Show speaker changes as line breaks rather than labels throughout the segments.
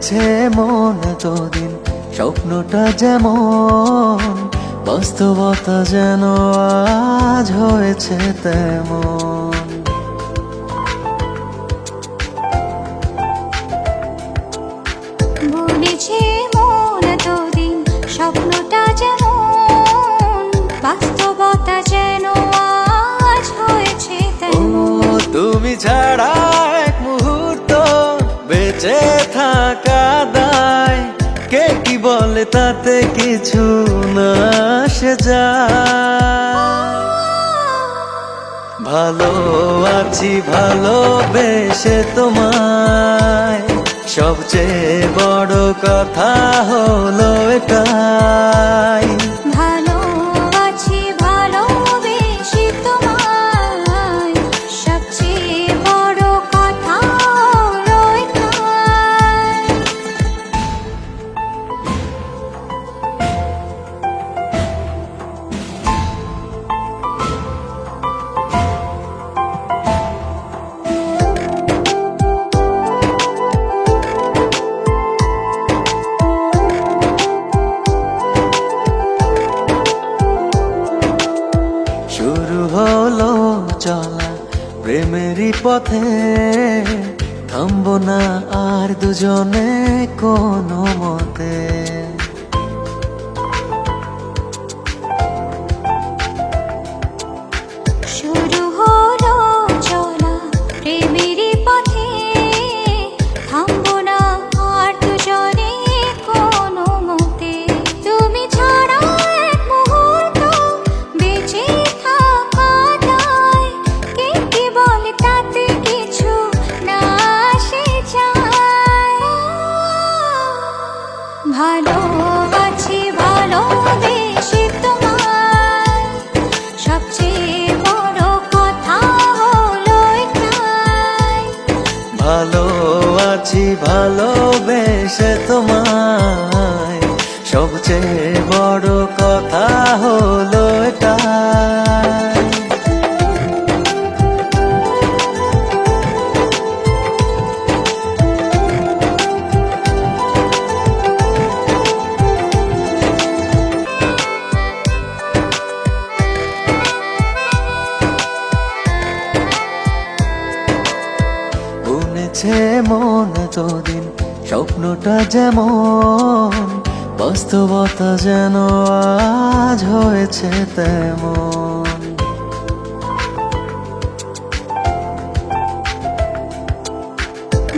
বুনেছে মন এতদিন স্বপ্নটা যেমন, বাস্তবতা যেন আজ হয়েছে তেমন।
বুনেছে মন এতদিন স্বপ্নটা যেমন, বাস্তবতা যেন আজ হয়েছে তেমন।
তুমি ছাড়া এক মুহূর্ত বেঁচে থাকা দায়, কে কি বলে তাতে কিছু না আসে যায়। ভালো আছি ভালোবেসে তোমায়, সবচেয়ে বড় কথা হলো এটাই।
ভালো আছি ভালোবেসে তোমায়, সবচেয়ে বড় কথা হলো এটাই।
শুরু হলো চলা প্রেমেরই পথে, থামবো না আর দুজনে কোনো মতে।
শুরু হলো চলা প্রেমেরই পথে, থামবো না আর দুজনে কোনো মতে। তুমি ছাড়া এক মুহূর্ত বেঁচে থাকা দায়, কে কি বলে তাতে কিছু না আসে যায়। ভালো আছি ভালোবেসে তোমায়, সবচেয়ে বড় কথা হলো এটাই।
ভালো আছি ভালোবেসে তোমায়, সবচেয়ে বড় কথা হলো এটাই। বুনেছে মন এতদিন স্বপ্নটা যেমন, বাস্তবতা যেন আজ হয়েছে তেমন।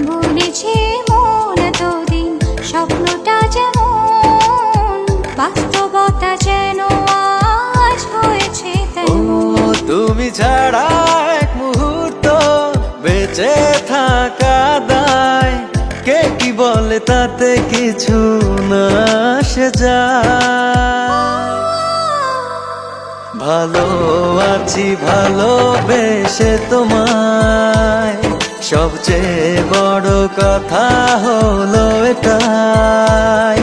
বুনেছে মন এতদিন স্বপ্নটা যেমন, বাস্তবতা যেন আজ হয়েছে তেমন।
তুমি ছাড়া এক মুহূর্ত বেঁচে থাকা দায়, কে কি বলে তাতে কিছু না আসে যায়। ভালো আছি ভালোবেসে তোমায়, সবচেয়ে বড় কথা হলো এটাই।